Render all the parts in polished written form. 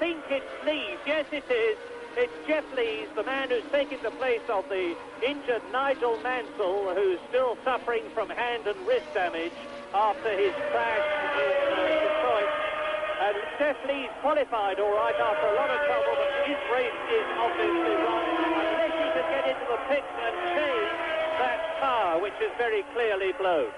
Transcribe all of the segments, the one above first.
think it's Lees. Yes, it is. It's Jeff Lees, the man who's taken the place of the injured Nigel Mansell, who's still suffering from hand and wrist damage after his crash in Detroit. And Jeff Lees qualified all right after a lot of trouble, but his race is obviously wrong unless he can get into the pits and change that car, which is very clearly blown.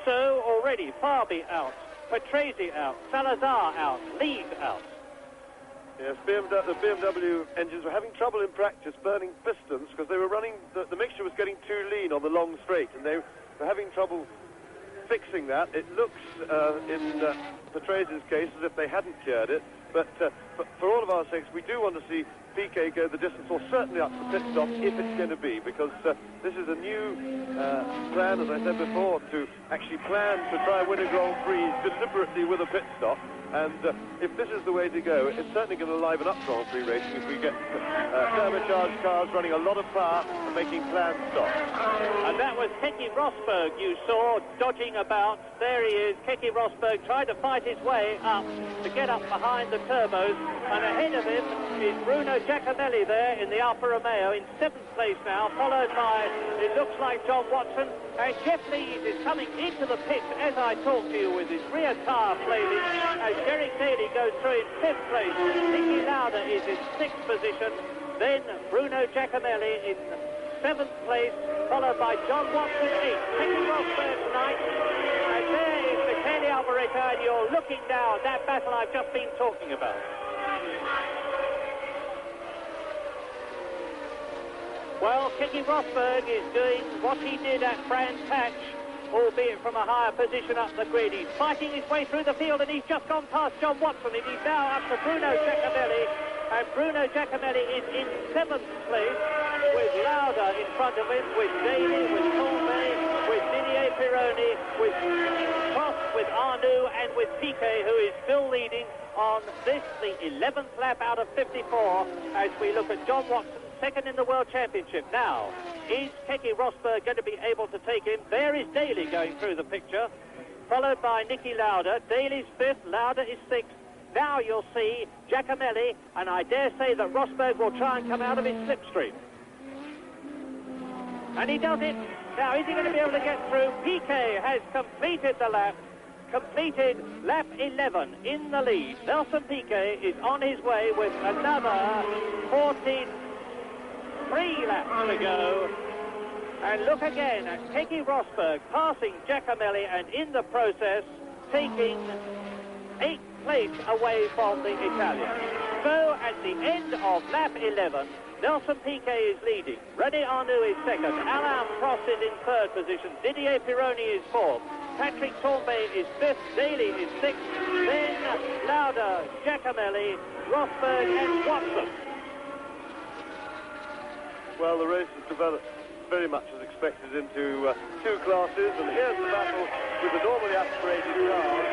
So already Farby out, Patrese out, Salazar out, Lees out. Yes, the BMW engines were having trouble in practice burning pistons because they were running, the mixture was getting too lean on the long straight, and they were having trouble fixing that. It looks, in Patrese's case, as if they hadn't cured it, but for all of our sakes, we do want to see Piquet go the distance, or certainly up to the pit stop, if it's going to be, because this is a new plan, as I said before, to actually plan to try and win a Grand Prix deliberately with a pit stop. And if this is the way to go, it's certainly going to liven up Grand Prix racing if we get turbocharged cars running a lot of power and making planned stops. And that was Keke Rosberg you saw dodging about. There he is. Keke Rosberg tried to fight his way up to get up behind the turbos. And ahead of him is Bruno Giacomelli there in the Alfa Romeo in 7th place now, followed by, it looks like, John Watson. And Jeff Lees is coming into the pits as I talk to you with his rear tyre flailing as Derek Daly goes through in 5th place. Niki Lauda is in 6th position. Then Bruno Giacomelli in 7th place, followed by John Watson 8th. Keke Rosberg 9th. And there is Michele Alboreto, and you're looking now at that battle I've just been talking about. Well, Keke Rosberg is doing what he did at Brands Hatch, albeit from a higher position up the grid. He's fighting his way through the field, and he's just gone past John Watson, and he's now up to Bruno Giacomelli. And Bruno Giacomelli is in 7th place, with Lauda in front of him, with Daly, with Tourmay, with Didier Pironi, with Prost, with Arnoux, and with Piquet, who is still leading on this, the 11th lap out of 54, as we look at John Watson, second in the World Championship. Now, is Keke Rosberg going to be able to take him? There is Daly going through the picture, followed by Niki Lauda. Daly's 5th, Lauda is 6th. Now you'll see Giacomelli, and I dare say that Rosberg will try and come out of his slipstream. And he does it. Now, is he going to be able to get through? Piquet has completed the lap. Completed lap 11 in the lead. Nelson Piquet is on his way with another 43 laps to go. And look again at Keke Rosberg passing Giacomelli, and in the process taking 8th place away from the Italian. So at the end of lap 11, Nelson Piquet is leading. René Arnoux is 2nd. Alain Prost is in 3rd position. Didier Pironi is 4th. Patrick Tourmay is 5th. Daly is 6th. Then Lauda, Giacomelli, Rosberg and Watson. Well, the race has developed very much as expected into two classes, and here's the battle with the normally aspirated cars.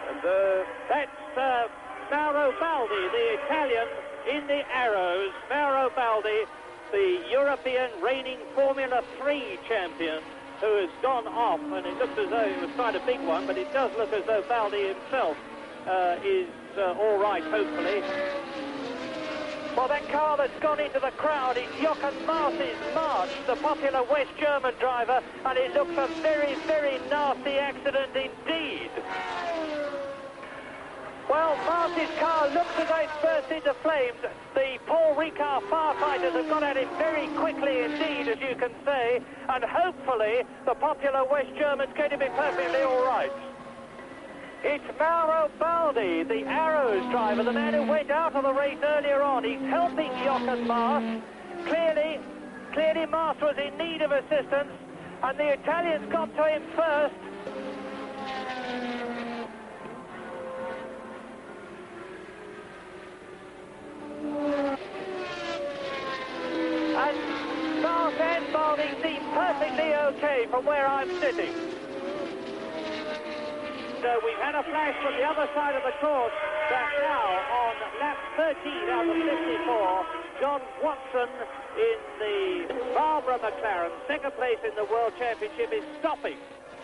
And that's Mauro Baldi, the Italian in the Arrows. Mauro Baldi, the European reigning Formula 3 champion, who has gone off, and it looks as though it was quite a big one, but it does look as though Baldi himself is all right, hopefully. Well, that car that's gone into the crowd is Jochen Maas's March, the popular West German driver, and it looks a very, very nasty accident indeed. Well, Maas's car looks as though it's burst into flames. The Paul Ricard firefighters have got at it very quickly indeed, as you can see, and hopefully the popular West German's going to be perfectly all right. It's Mauro Baldi, the Arrows driver, the man who went out of the race earlier on. He's helping Jochen Maas. Clearly Maas was in need of assistance, and the Italians got to him first. And Maas and Baldi seem perfectly okay from where I'm sitting. So we've had a flash from the other side of the course that now on lap 13 out of 54, John Watson in the Barbara McLaren, second place in the World Championship, is stopping.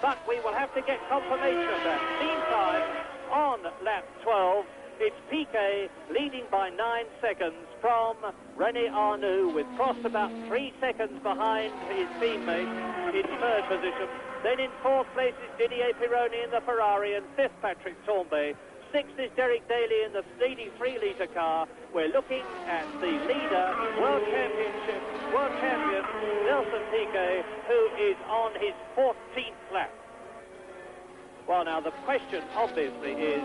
But we will have to get confirmation of that. Meantime, on lap 12. It's Piquet leading by 9 seconds from René Arnoux, with Prost about 3 seconds behind his teammate in third position. Then in fourth place is Didier Pironi in the Ferrari, and fifth Patrick Tambay. Sixth is Derek Daly in the leading 3-litre car. We're looking at the leader, world champion Nelson Piquet, who is on his 14th lap. Well, now the question obviously is,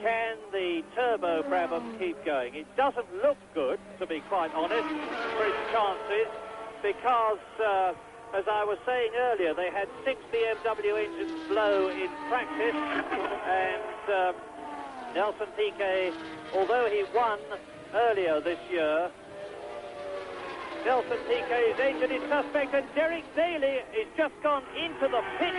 can the turbo Brabham keep going? It doesn't look good, to be quite honest, for its chances, because as I was saying earlier, they had 6 BMW engines blow in practice, and Nelson Piquet, although he won earlier this year, Nelson Piquet's engine is suspect, and Derek Daly has just gone into the pit.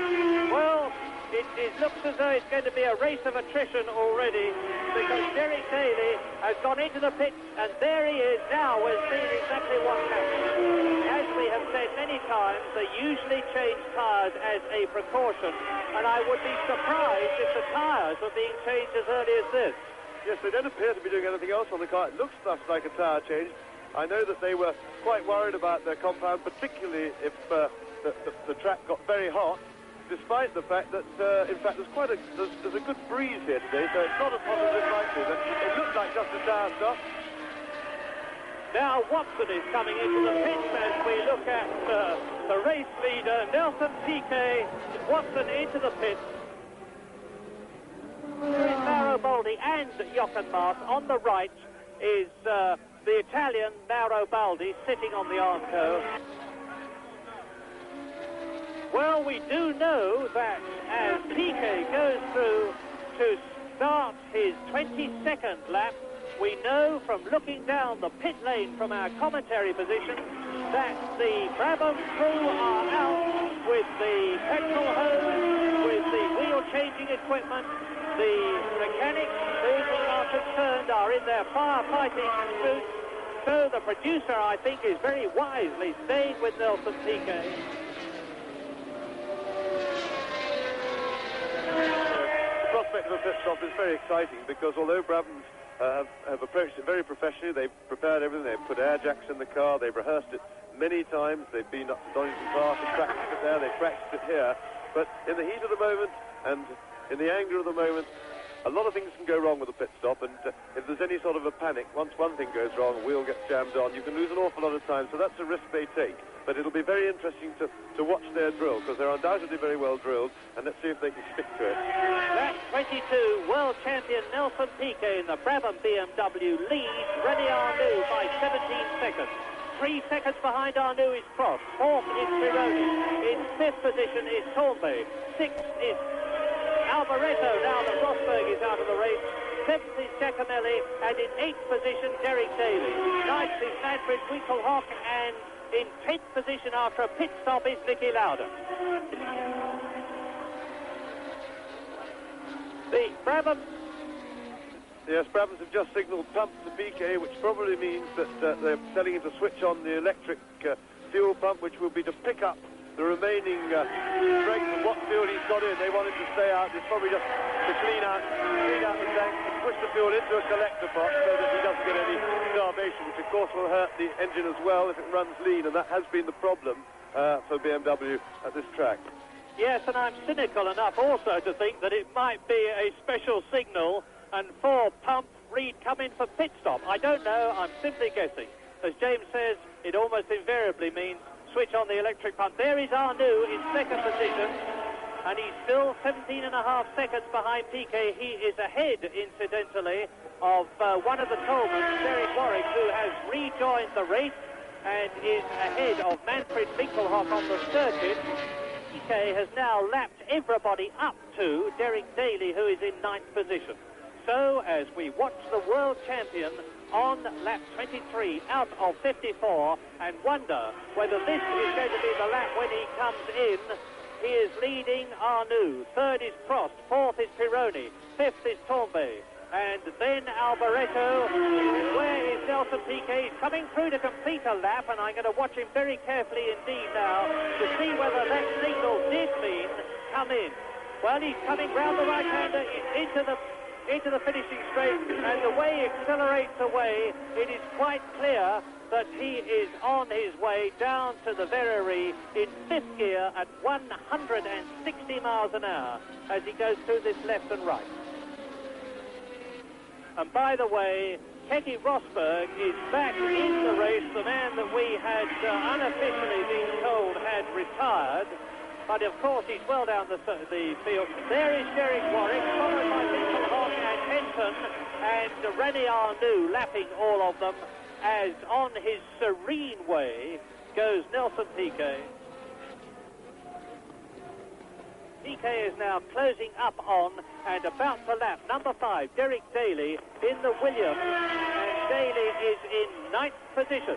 Well, it looks as though it's going to be a race of attrition already, because Derek Daly has gone into the pit, and there he is now. We're seeing exactly what happened. As we have said many times, they usually change tyres as a precaution, and I would be surprised if the tyres were being changed as early as this. Yes, they don't appear to be doing anything else on the car. It looks just like a tyre change. I know that they were quite worried about their compound, particularly if the track got very hot, despite the fact that, in fact, there's a good breeze here today, so it's not as hot as it might be. It looks like just a tyre stop. Now Watson is coming into the pits as we look at the race leader, Nelson Piquet. Watson into the pits. There is Mauro Baldi and Jochen Maas. On the right is the Italian Mauro Baldi sitting on the Armco. Well, we do know that as Piquet goes through to start his 22nd lap, we know from looking down the pit lane from our commentary position that the Brabham crew are out with the petrol hose, with the wheel-changing equipment. The mechanics who are concerned are in their firefighting suits. So the producer, I think, is very wisely staying with Nelson Piquet. The prospect of a pit stop is very exciting, because although Brabham's have approached it very professionally, they've prepared everything, they've put air jacks in the car, they've rehearsed it many times, they've been up to Donington Park and practiced it there, they've practiced it here, but in the heat of the moment and in the anger of the moment, a lot of things can go wrong with a pit stop, and if there's any sort of a panic, once one thing goes wrong, a wheel gets jammed on, you can lose an awful lot of time, so that's a risk they take. But it'll be very interesting to watch their drill, because they're undoubtedly very well drilled, and let's see if they can stick to it. Lap 22, world champion Nelson Piquet in the Brabham BMW leads René Arnoux by 17 seconds. 3 seconds behind Arnoux is Prost. Fourth is Pironi. In fifth position is Tambay. Sixth is Alboreto, now that Rosberg is out of the race. Seventh is Giacomelli, and in eighth position, Derek Daly. Ninth is Manfred Winkelhock, and in 10th position after a pit stop is Niki Lauda. The Brabham... Yes, Brabhams have just signalled pump to Piquet, which probably means that they're telling him to switch on the electric fuel pump, which will be to pick up the remaining strength of what fuel he's got in. They want him to stay out. It's probably just to clean out the tank and push the fuel into a collector pot so that he doesn't get any starvation, which of course will hurt the engine as well if it runs lean, and that has been the problem for BMW at this track. Yes, and I'm cynical enough also to think that it might be a special signal and for pump Reed come in for pit stop. I don't know, I'm simply guessing. As James says, it almost invariably means switch on the electric pump. There is Arnoux in second position, and he's still 17.5 seconds behind Piquet. He is ahead, incidentally, of one of the Tolmans, Derek Warwick, who has rejoined the race and is ahead of Manfred Winkelhock on the circuit. Piquet has now lapped everybody up to Derek Daly, who is in 9th position. So, as we watch the world champion on lap 23 out of 54 and wonder whether this is going to be the lap when he comes in, he is leading Arnoux. Third is Prost. Fourth is Pironi. Fifth is Tambay. And then Alboreto. Where is Nelson Piquet? He's coming through to complete a lap, and I'm going to watch him very carefully indeed now to see whether that signal did mean come in. Well, he's coming round the right-hander, into the into the finishing straight, and the way he accelerates away, it is quite clear that he is on his way down to the Verrerie in fifth gear at 160 miles an hour as he goes through this left and right. And by the way, Keke Rosberg is back in the race, the man that we had unofficially been told had retired. But of course he's well down the field. There is Derek Warwick, followed by Mitchell and Henson, and Rene Arnoux lapping all of them, as on his serene way goes Nelson Piquet. Piquet is now closing up on and about to lap number 5, Derek Daly, in the Williams, and Daly is in 9th position.